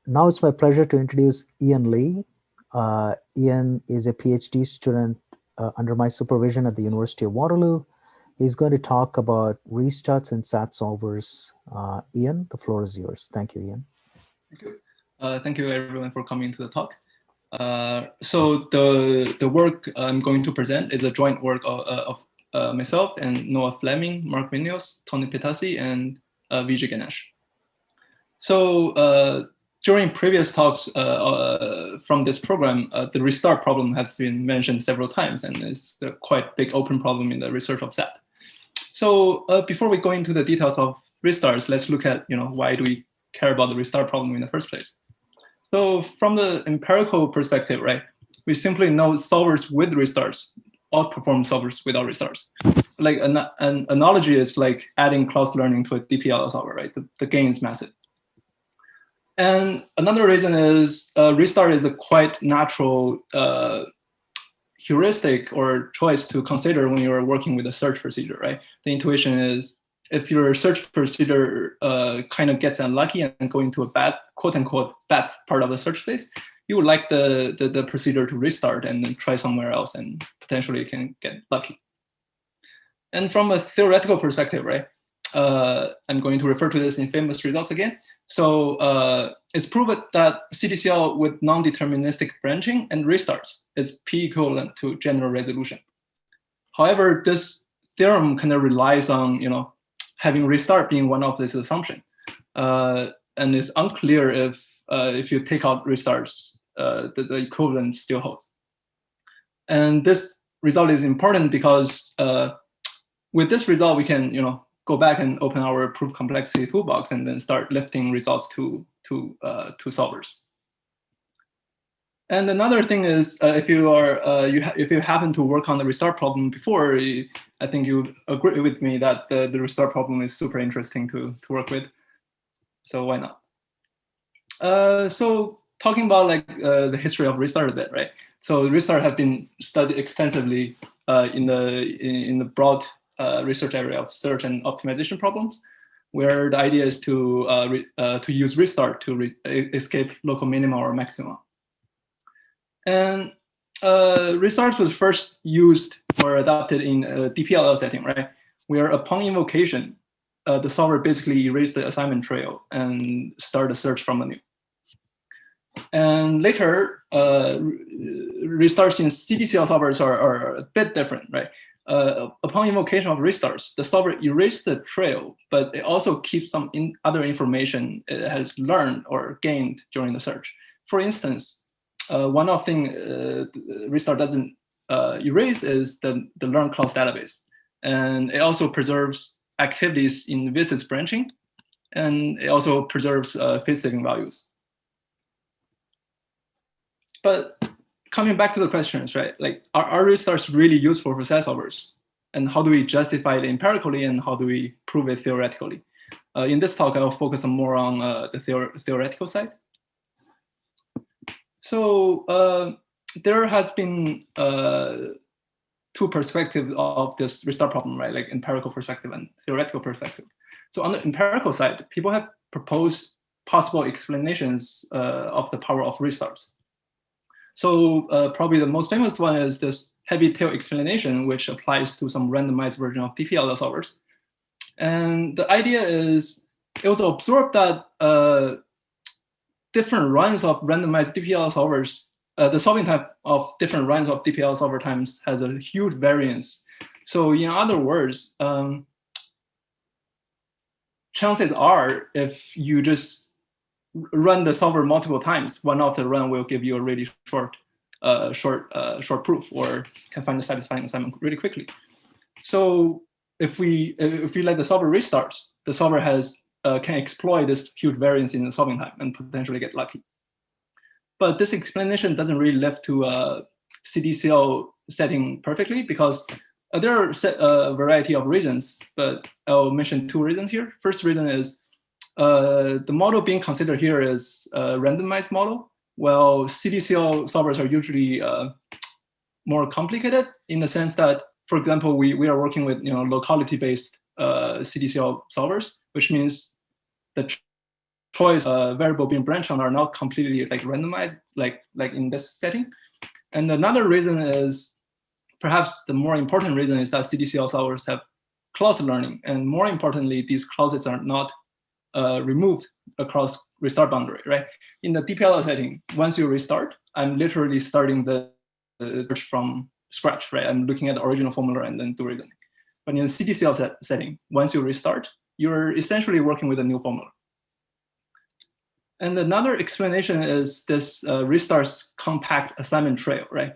Now it's my pleasure to introduce Ian Lee. Ian is a PhD student under my supervision at the University of Waterloo. He's going to talk about restarts and SAT solvers. Ian, the floor is yours. Thank you, Ian. Thank you. Thank you everyone for coming to the talk. So the work I'm going to present is a joint work of myself and Noah Fleming, Mark Vinios, Tony Pitasi, and Vijay Ganesh. So during previous talks from this program, the restart problem has been mentioned several times, and it's a quite big open problem in the research of SAT. So before we go into the details of restarts, let's look at why do we care about the restart problem in the first place. So from the empirical perspective, right, we simply know solvers with restarts outperform solvers without restarts. Like an analogy is like adding closed learning to a DPL solver, right? The gain is massive. And another reason is restart is a quite natural heuristic or choice to consider when you're working with a search procedure, right? The intuition is if your search procedure kind of gets unlucky and go into a bad, quote unquote, bad part of the search space, you would like the procedure to restart and then try somewhere else and potentially you can get lucky. And from a theoretical perspective, right, I'm going to refer to this in famous results again. So it's proven that CDCL with non-deterministic branching and restarts is P equivalent to general resolution. However, this theorem kind of relies on having restart being one of these assumptions, and it's unclear if you take out restarts, the equivalent still holds. And this result is important because with this result we can go back and open our proof complexity toolbox and then start lifting results to solvers. And another thing is, if you happen to work on the restart problem before, I think you agree with me that the restart problem is super interesting to work with. So why not? So talking about like the history of restart a bit, right? So restart have been studied extensively in the broad research area of search and optimization problems, where the idea is to use restart to escape local minima or maxima. And restarts was first used or adopted in a DPLL setting, right? Where upon invocation, the solver basically erased the assignment trail and start a search from anew. And later, restarts in CDCL solvers are a bit different, right? Upon invocation of restarts, the solver erases the trail, but it also keeps some other information it has learned or gained during the search. For instance, one of things restart doesn't erase is the learned clause database. And it also preserves activities in visits branching, and it also preserves face-saving values. But coming back to the questions, right? Like, are restarts really useful for SAT solvers? And how do we justify it empirically, and how do we prove it theoretically? In this talk, I'll focus more on the theoretical side. So there has been two perspectives of this restart problem, right? Like empirical perspective and theoretical perspective. So on the empirical side, people have proposed possible explanations of the power of restarts. So probably the most famous one is this heavy tail explanation, which applies to some randomized version of DPLL solvers. And the idea is, it was observed that different runs of randomized DPL solvers, the solving time of different runs of DPL solver times has a huge variance. So in other words, chances are if you just run the solver multiple times, one of the run will give you a really short proof, or can find a satisfying assignment really quickly. So if we let the solver restart, the solver can exploit this huge variance in the solving time and potentially get lucky. But this explanation doesn't really live to a CDCL setting perfectly, because there are a variety of reasons, but I'll mention two reasons here. First reason is the model being considered here is a randomized model, while CDCL solvers are usually more complicated in the sense that, for example, we are working with locality-based CDCL solvers, which means the choice variable being branched on are not completely like randomized, like in this setting. And another reason is, perhaps the more important reason, is that CDCL solvers have closed learning, and more importantly, these clauses are not removed across restart boundary, right? In the DPLL setting, once you restart, I'm literally starting the search from scratch, right? I'm looking at the original formula and then do reasoning. But in the CDCL setting, once you restart, you're essentially working with a new formula. And another explanation is this restart's compact assignment trail, right?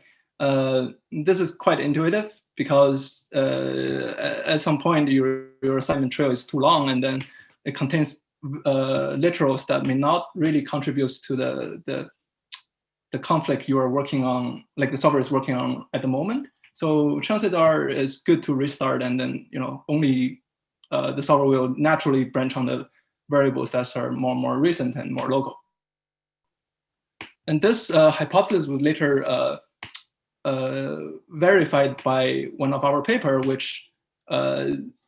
This is quite intuitive because at some point your assignment trail is too long, and then it contains literals that may not really contribute to the conflict you are working on, like the solver is working on at the moment. So chances are it's good to restart, and then only the solver will naturally branch on the variables that are more recent and more local. And this hypothesis was later verified by one of our paper, which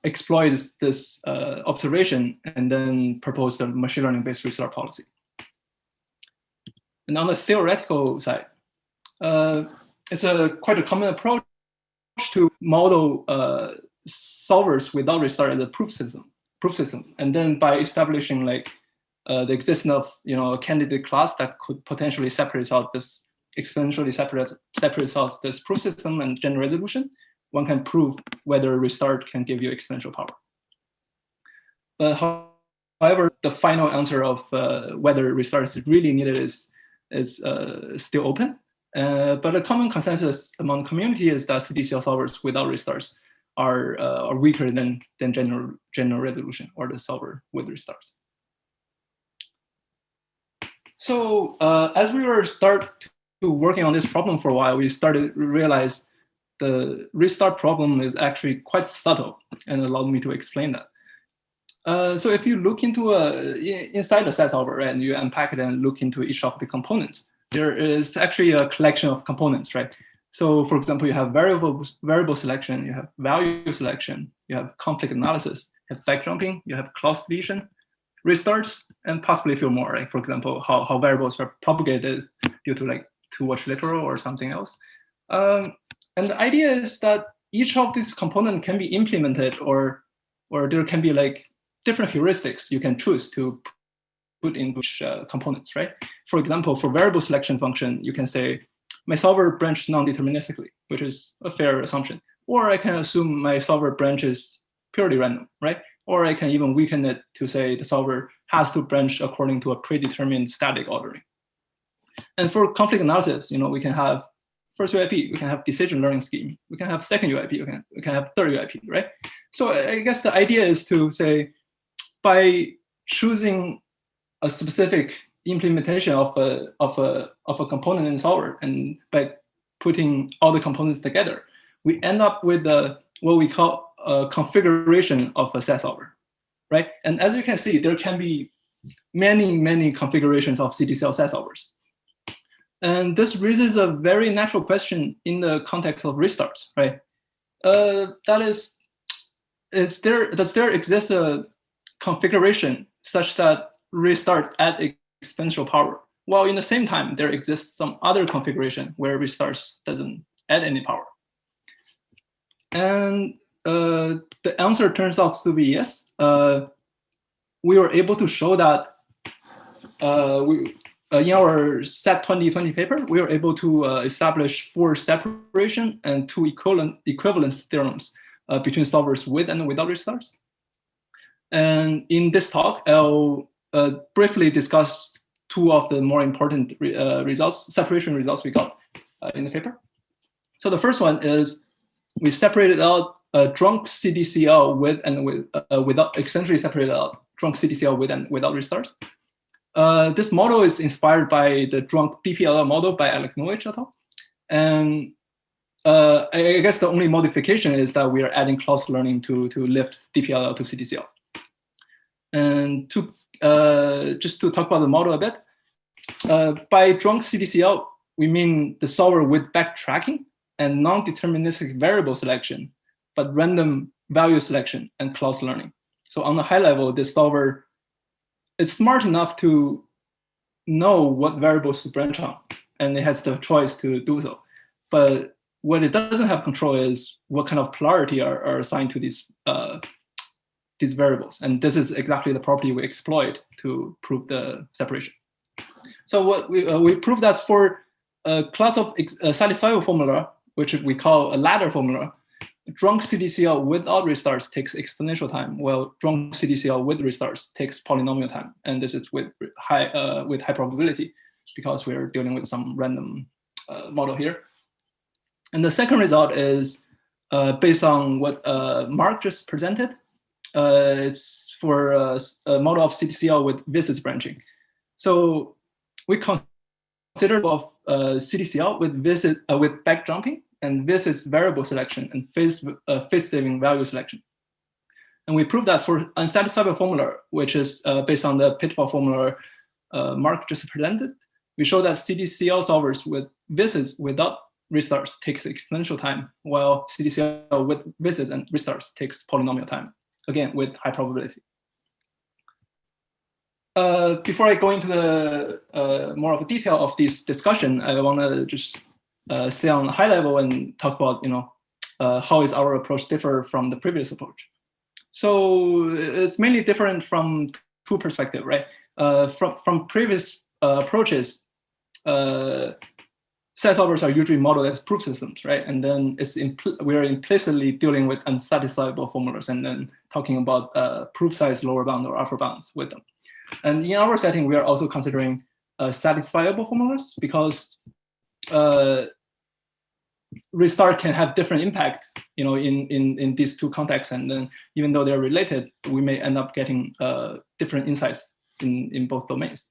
exploits this observation and then proposed a machine learning-based restart policy. And on the theoretical side, it's quite a common approach to model solvers without restart as a proof system. And then by establishing like the existence of a candidate class that could potentially separate out this exponentially separates out this proof system and general resolution, one can prove whether restart can give you exponential power. But however, the final answer of whether restart is really needed is still open. But a common consensus among the community is that CDCL solvers without restarts are weaker than general resolution or the solver with restarts. So as we were working on this problem for a while, we started to realize the restart problem is actually quite subtle, and allowed me to explain that. So if you look into inside the set solver, right, and you unpack it and look into each of the components, there is actually a collection of components, right? So for example, you have variable selection, you have value selection, you have conflict analysis, you have backjumping, you have clause deletion, restarts, and possibly a few more, like for example, how variables are propagated due to like too much literal or something else. And the idea is that each of these components can be implemented, or there can be like different heuristics you can choose to put in which components, right? For example, for variable selection function, you can say, my solver branched non-deterministically, which is a fair assumption. Or I can assume my solver branches purely random, right? Or I can even weaken it to say the solver has to branch according to a predetermined static ordering. And for conflict analysis, we can have first UIP, we can have decision learning scheme, we can have second UIP, we can have third UIP, right? So I guess the idea is to say, by choosing a specific implementation of a component in the solver, and by putting all the components together, we end up with what we call a configuration of a set solver, right? And as you can see, there can be many configurations of CDCL set solvers. And this raises a very natural question in the context of restarts, right? That is, does there exist a configuration such that restart add exponential power, while in the same time there exists some other configuration where restarts doesn't add any power? And the answer turns out to be yes. We were able to show that in our SET 2020 paper, we were able to establish 4 separation and 2 equivalence theorems between solvers with and without restarts. And in this talk, I'll briefly discuss 2 of the more important separation results we got in the paper. So the first one is we separated out drunk CDCL with and without, essentially separated out drunk CDCL with and without restarts. This model is inspired by the drunk DPLL model by Alec Noich et al. And I guess the only modification is that we are adding clause learning to lift DPLL to CDCL. And just to talk about the model a bit, by drunk CDCL, we mean the solver with backtracking and non-deterministic variable selection, but random value selection and clause learning. So on the high level, this solver it's smart enough to know what variables to branch on, and it has the choice to do so. But what it doesn't have control is what kind of polarity are assigned to these variables. And this is exactly the property we exploit to prove the separation. So what we proved that for a class of satisfiable formula, which we call a ladder formula, drunk CDCL without restarts takes exponential time, while drunk CDCL with restarts takes polynomial time. And this is with high probability, because we're dealing with some random model here. And the second result is based on what Mark just presented. It's for a model of CDCL with visits branching. So we considered of CDCL with back jumping and visits variable selection and phase saving value selection. And we proved that for unsatisfiable formula, which is based on the pitfall formula Mark just presented, we show that CDCL solvers with visits without restarts takes exponential time, while CDCL with visits and restarts takes polynomial time, again, with high probability. Before I go into the more of the detail of this discussion, I want to just stay on a high level and talk about, how is our approach differ from the previous approach. So it's mainly different from two perspectives, right? From previous approaches, set solvers are usually modeled as proof systems, right? And then we are implicitly dealing with unsatisfiable formulas and then talking about proof size lower bound or upper bounds with them. And in our setting, we are also considering satisfiable formulas, because restart can have different impact, in these two contexts. And then even though they're related, we may end up getting different insights in both domains.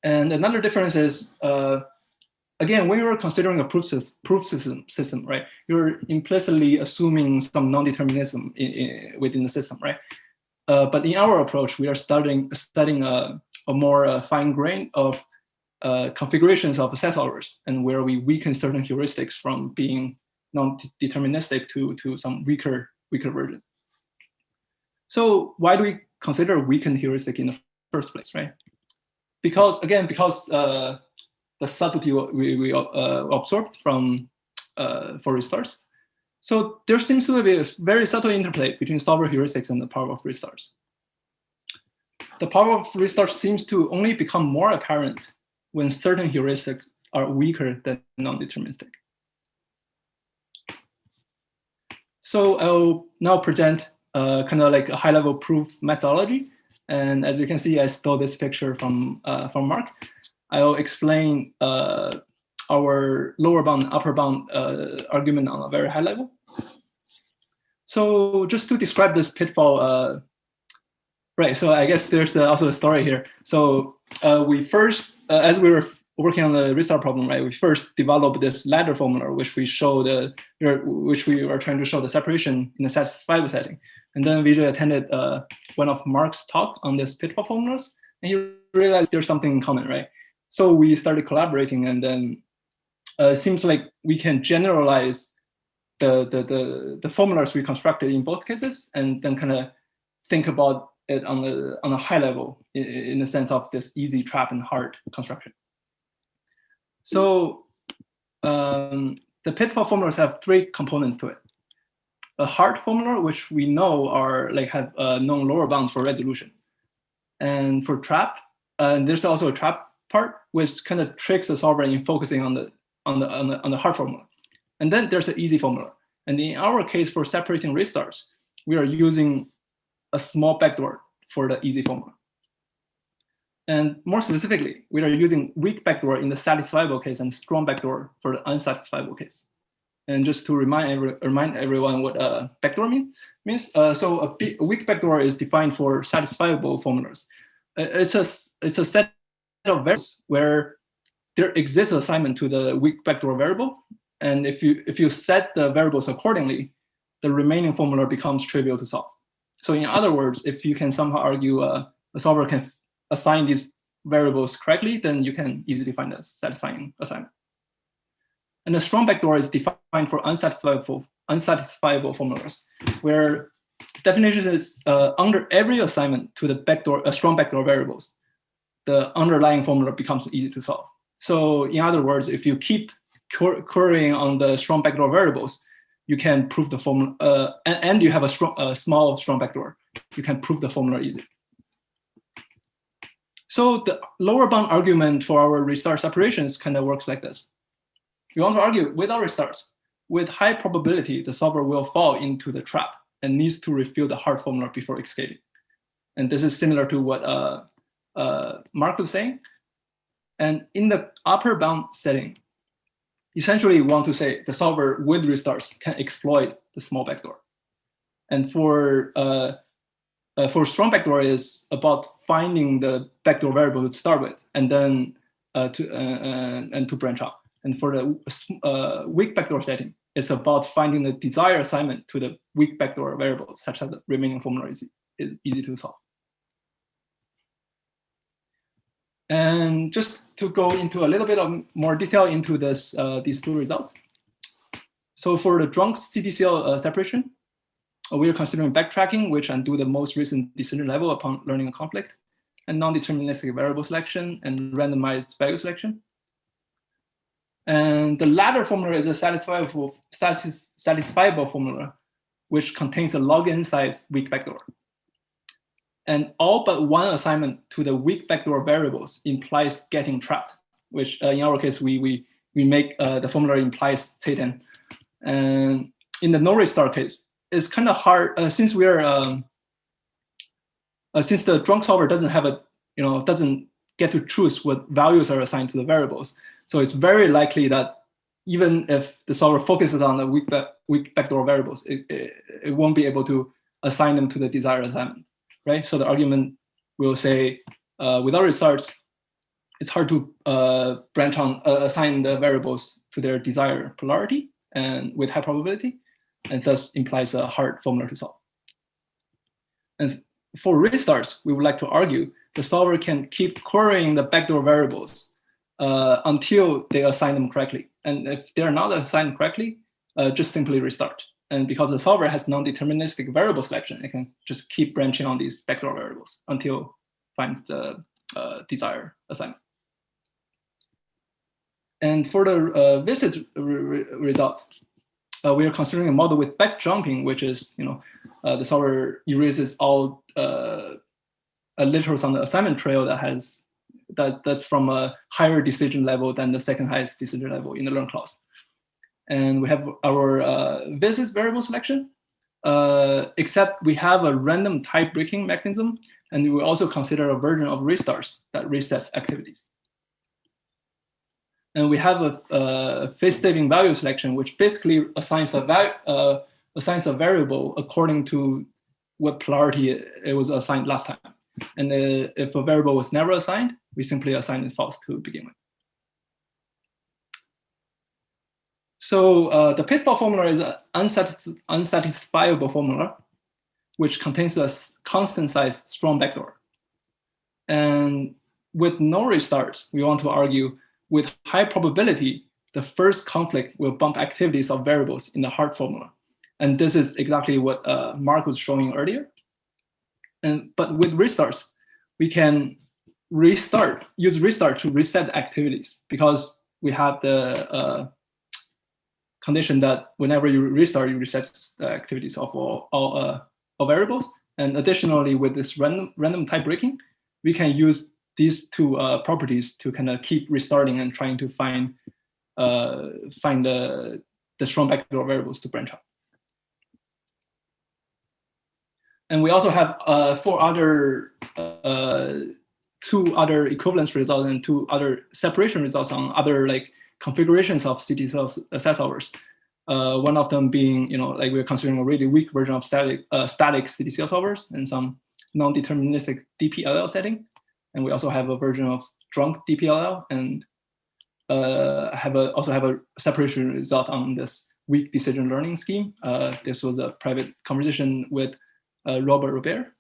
And another difference is, again, when you're considering a proof system, right, you're implicitly assuming some non-determinism within the system, right? But in our approach, we are studying a more fine grain of configurations of set solvers, and where we weaken certain heuristics from being non-deterministic to some weaker version. So why do we consider weakened heuristic in the first place, right? Because the subtlety we absorbed from for restarts. So there seems to be a very subtle interplay between solver heuristics and the power of restarts. The power of restarts seems to only become more apparent when certain heuristics are weaker than non-deterministic. So I'll now present kind of like a high-level proof methodology. And as you can see, I stole this picture from Mark. I'll explain our lower bound, upper bound argument on a very high level. So just to describe this pitfall, right, so I guess there's also a story here. So we first, as we were working on the restart problem, right, we first developed this ladder formula, which we were trying to show the separation in a satisfiable setting. And then Vijay attended one of Mark's talk on this pitfall formulas, and he realized there's something in common, right? So we started collaborating, and then it seems like we can generalize the formulas we constructed in both cases, and then kind of think about it on a high level in the sense of this easy trap and hard construction. So the pitfall formulas have three components to it. A hard formula, which we know have known lower bounds for resolution, and for trap, and there's also a trap part, which kind of tricks the solver in focusing on the hard formula. And then there's an easy formula. And in our case, for separating restarts, we are using a small backdoor for the easy formula. And more specifically, we are using weak backdoor in the satisfiable case and strong backdoor for the unsatisfiable case. And just to remind everyone what backdoor means, so a weak backdoor is defined for satisfiable formulas. It's a set of variables where there exists assignment to the weak backdoor variable, and if you set the variables accordingly, the remaining formula becomes trivial to solve. So in other words, if you can somehow argue a solver can assign these variables correctly, then you can easily find a satisfying assignment. And the strong backdoor is defined for unsatisfiable formulas, where definition is under every assignment to the strong backdoor variables, the underlying formula becomes easy to solve. So in other words, if you keep querying on the strong backdoor variables, you can prove the formula, and you have a small strong backdoor, you can prove the formula easily. So the lower bound argument for our restart separations kind of works like this. We want to argue without restarts, with high probability, the solver will fall into the trap and needs to refill the hard formula before escaping. And this is similar to what Mark was saying. And in the upper bound setting, essentially we want to say the solver with restarts can exploit the small backdoor. And for strong backdoor is about finding the backdoor variable to start with, and then to branch out. And for the weak backdoor setting, it's about finding the desired assignment to the weak backdoor variable such that the remaining formula is easy to solve. And just to go into a little bit of more detail into this, these two results. So for the drunk CDCL separation, we are considering backtracking, which undo the most recent decision level upon learning a conflict, and non-deterministic variable selection and randomized value selection. And the latter formula is a satisfiable formula, which contains a log-n size weak backdoor. And all but one assignment to the weak backdoor variables implies getting trapped, which in our case, we make the formula implies Satan. And in the no restart case, it's kind of hard since we're since the drunk solver doesn't have doesn't get to choose what values are assigned to the variables. So it's very likely that even if the solver focuses on the weak backdoor variables, it won't be able to assign them to the desired assignment, right? So the argument will say, without restarts, it's hard to branch on assign the variables to their desired polarity and with high probability, and thus implies a hard formula to solve. And for restarts, we would like to argue the solver can keep querying the backdoor variables until they assign them correctly. And if they're not assigned correctly, just simply restart. And because the solver has non-deterministic variable selection, it can just keep branching on these backdoor variables until it finds the desired assignment. And for the visit results, we are considering a model with backjumping, which is the solver erases all literals on the assignment trail that's from a higher decision level than the second highest decision level in the learn clause. And we have our visits variable selection, except we have a random type breaking mechanism, and we will also consider a version of restarts that resets activities. And we have a phase-saving value selection, which basically assigns a variable according to what polarity it was assigned last time. And if a variable was never assigned, we simply assign it false to begin with. So the pitfall formula is an unsatisfiable formula, which contains a constant size strong backdoor. And with no restarts, we want to argue with high probability, the first conflict will bump activities of variables in the hard formula. And this is exactly what Mark was showing earlier. But with restarts, we can use restart to reset activities, because we have the condition that whenever you restart, you reset the activities of all variables. And additionally, with this random type breaking, we can use these two properties to kind of keep restarting and trying to find the strong backdoor variables to branch out. And we also have two other equivalence results and two other separation results on other configurations of CDCL set solvers. One of them being, we're considering a really weak version of static CDCL solvers and some non-deterministic DPLL setting. And we also have a version of drunk DPLL, and also have a separation result on this weak decision learning scheme. This was a private conversation with Robert Robert.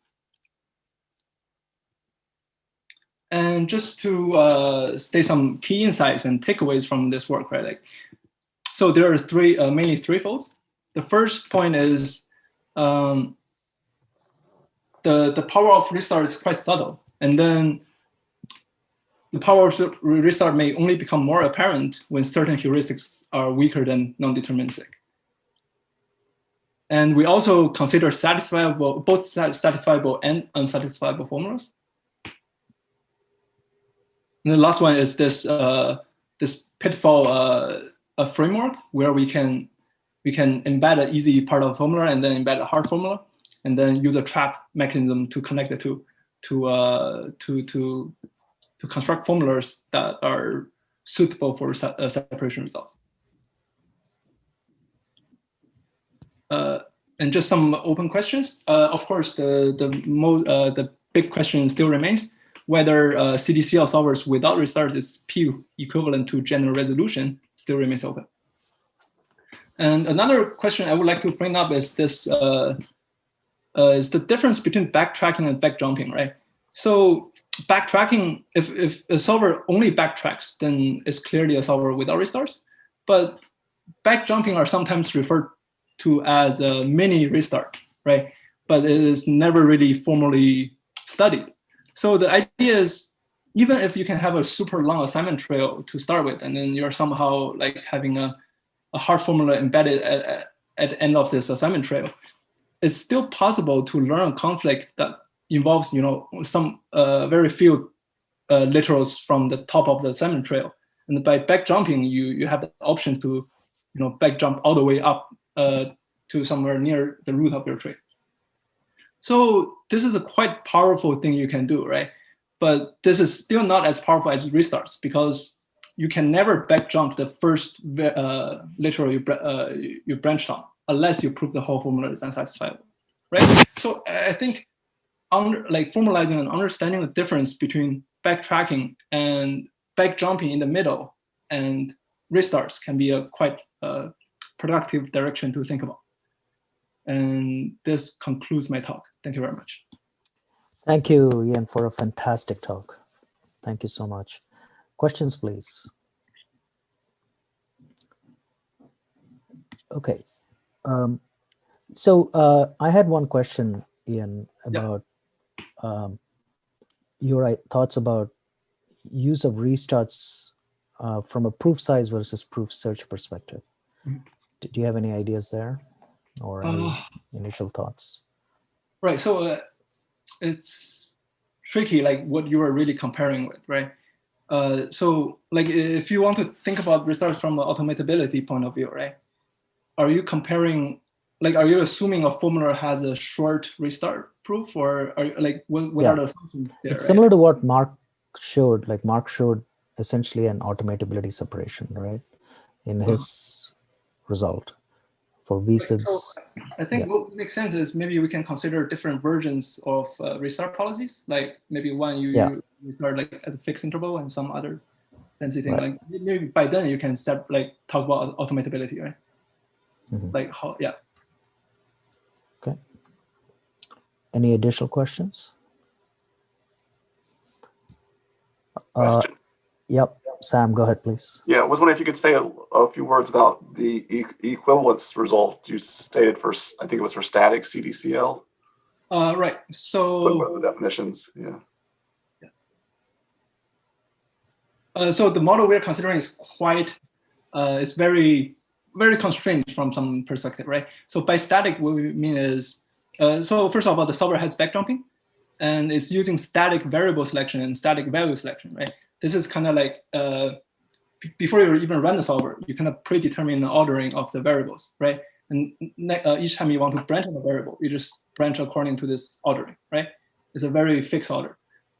And just to state some key insights and takeaways from this work, right? So there are mainly three folds. The first point is the power of restart is quite subtle, and then the power of restart may only become more apparent when certain heuristics are weaker than non-deterministic. And we also consider both satisfiable and unsatisfiable formulas. And the last one is this this pitfall framework where we can embed an easy part of a formula and then embed a hard formula, and then use a trap mechanism to connect the two to construct formulas that are suitable for separation results. And just some open questions. Of course, the big question still remains whether CDCL solvers without restarts is P equivalent to general resolution still remains open. And another question I would like to bring up is this is the difference between backtracking and backjumping, right? So backtracking, if a solver only backtracks, then it's clearly a solver without restarts. But backjumping are sometimes referred to as a mini restart, right? But it is never really formally studied. So the idea is, even if you can have a super long assignment trail to start with, and then you're somehow like having a hard formula embedded at the end of this assignment trail, it's still possible to learn a conflict that involves, some very few literals from the top of the assignment trail. And by backjumping, you have the options to, backjump all the way up to somewhere near the root of your tree. So this is a quite powerful thing you can do, right? But this is still not as powerful as restarts, because you can never backjump the first literal you branched on, unless you prove the whole formula is unsatisfiable, right? So I think formalizing and understanding the difference between backtracking and backjumping in the middle and restarts can be a quite productive direction to think about. And this concludes my talk. Thank you very much. Thank you, Ian, for a fantastic talk. Thank you so much. Questions, please. Okay. So I had one question, Ian, about your thoughts about use of restarts from a proof size versus proof search perspective. Do you have any ideas there, or any initial thoughts? Right. So it's tricky, like what you are really comparing with, right? So like if you want to think about restarts from an automatability point of view, right? Are you comparing, like, are you assuming a formula has a short restart proof, or are you, like, what are the assumptions there? It's similar to what Mark showed. Like Mark showed essentially an automatability separation, right, in his result for VSIBs. So I think what makes sense is maybe we can consider different versions of restart policies. Like maybe one you restart like at a fixed interval, and some other fancy thing. Like maybe by then you can talk about automatability, right? Like how, Okay. Any additional questions? Question. Yep. Sam, go ahead, please. Yeah, I was wondering if you could say a few words about the equivalence result you stated for, I think it was for static CDCL. Right. So what are the definitions? So the model we're considering is quite, it's very, very constrained from some perspective, right? So by static, what we mean is, so first of all, the solver has backjumping, and it's using static variable selection and static value selection, right? This is kind of like, before you even run the solver, you kind of predetermine the ordering of the variables, right? And each time you want to branch on a variable, you just branch according to this ordering, right? It's a very fixed order.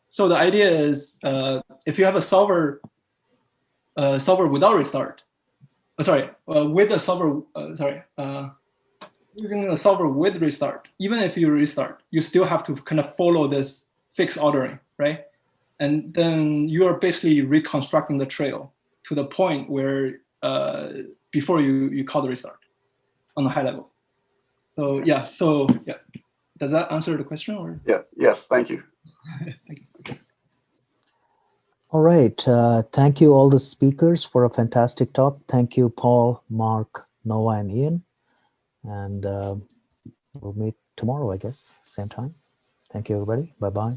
So the idea is, if you have a solver without restart, with a solver, using a solver with restart, even if you restart, you still have to kind of follow this fixed ordering, right? And then you are basically reconstructing the trail to the point where before you call the restart on a high level. So yeah, does that answer the question? Or? Yeah. Yes. Thank you. Thank you. All right. Thank you all the speakers for a fantastic talk. Thank you, Paul, Mark, Noah, and Ian. And we'll meet tomorrow, I guess, same time. Thank you, everybody. Bye-bye.